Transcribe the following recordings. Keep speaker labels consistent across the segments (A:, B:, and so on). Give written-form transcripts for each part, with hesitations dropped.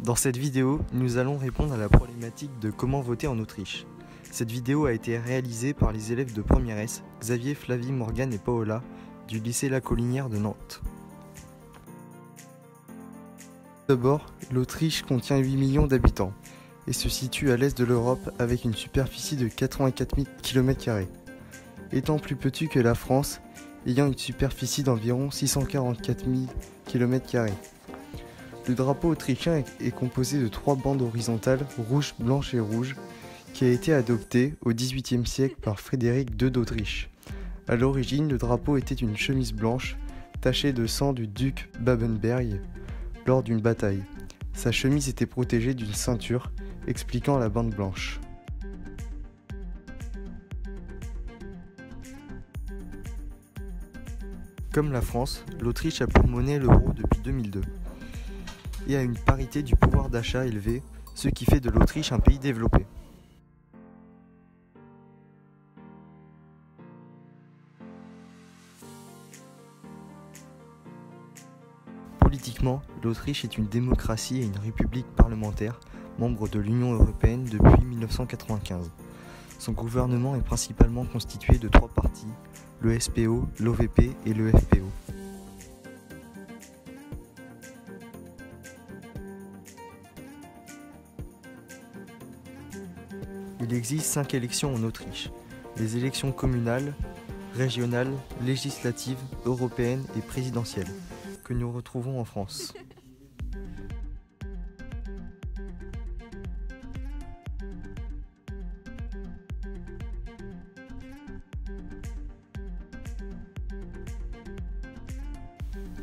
A: Dans cette vidéo, nous allons répondre à la problématique de comment voter en Autriche. Cette vidéo a été réalisée par les élèves de première S, Xavier, Flavie, Morgane et Paola, du lycée La Collinière de Nantes. D'abord, l'Autriche contient 8 millions d'habitants et se situe à l'est de l'Europe avec une superficie de 84 000 km². Étant plus petit que la France, ayant une superficie d'environ 644 000 km². Le drapeau autrichien est composé de 3 bandes horizontales, rouge, blanche et rouge, qui a été adopté au XVIIIe siècle par Frédéric II d'Autriche. À l'origine, le drapeau était une chemise blanche, tachée de sang du duc Babenberg lors d'une bataille. Sa chemise était protégée d'une ceinture, expliquant la bande blanche. Comme la France, l'Autriche a pour monnaie l'euro depuis 2002 et a une parité du pouvoir d'achat élevée, ce qui fait de l'Autriche un pays développé. Politiquement, l'Autriche est une démocratie et une république parlementaire, membre de l'Union européenne depuis 1995. Son gouvernement est principalement constitué de 3 partis, le SPO, l'OVP et le FPO. Il existe 5 élections en Autriche, les élections communales, régionales, législatives, européennes et présidentielles, que nous retrouvons en France.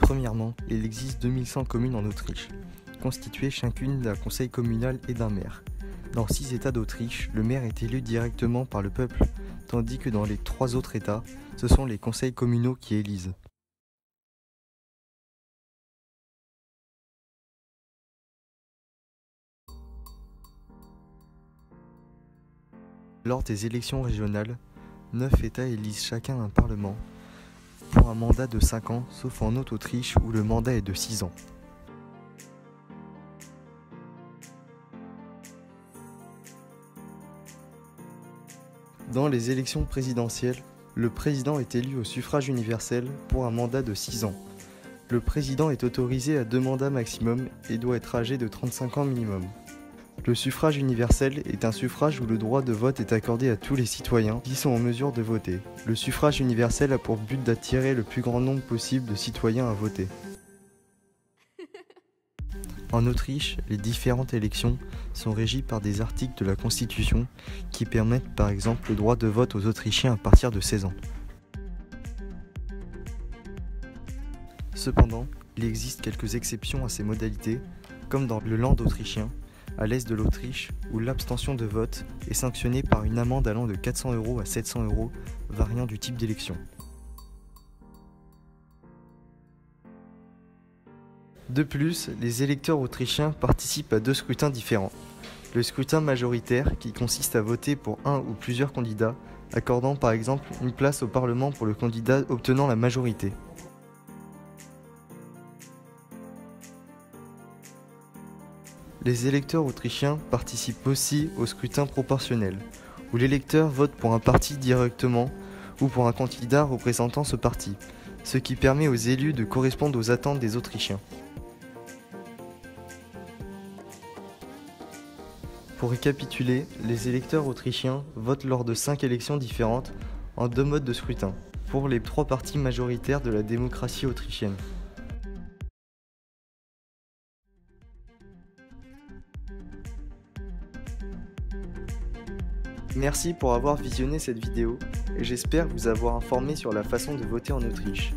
A: Premièrement, il existe 2100 communes en Autriche, constituées chacune d'un conseil communal et d'un maire. Dans 6 États d'Autriche, le maire est élu directement par le peuple, tandis que dans les 3 autres États, ce sont les conseils communaux qui élisent. Lors des élections régionales, 9 États élisent chacun un parlement pour un mandat de 5 ans, sauf en Haute-Autriche où le mandat est de 6 ans. Dans les élections présidentielles, le président est élu au suffrage universel pour un mandat de 6 ans. Le président est autorisé à 2 mandats maximum et doit être âgé de 35 ans minimum. Le suffrage universel est un suffrage où le droit de vote est accordé à tous les citoyens qui sont en mesure de voter. Le suffrage universel a pour but d'attirer le plus grand nombre possible de citoyens à voter. En Autriche, les différentes élections sont régies par des articles de la Constitution qui permettent par exemple le droit de vote aux Autrichiens à partir de 16 ans. Cependant, il existe quelques exceptions à ces modalités, comme dans le Land autrichien, à l'est de l'Autriche, où l'abstention de vote est sanctionnée par une amende allant de 400 € à 700 €, variant du type d'élection. De plus, les électeurs autrichiens participent à 2 scrutins différents. Le scrutin majoritaire, qui consiste à voter pour un ou plusieurs candidats, accordant par exemple une place au Parlement pour le candidat obtenant la majorité. Les électeurs autrichiens participent aussi au scrutin proportionnel, où l'électeur vote pour un parti directement ou pour un candidat représentant ce parti, ce qui permet aux élus de correspondre aux attentes des Autrichiens. Pour récapituler, les électeurs autrichiens votent lors de 5 élections différentes en 2 modes de scrutin, pour les 3 partis majoritaires de la démocratie autrichienne. Merci pour avoir visionné cette vidéo et j'espère vous avoir informé sur la façon de voter en Autriche.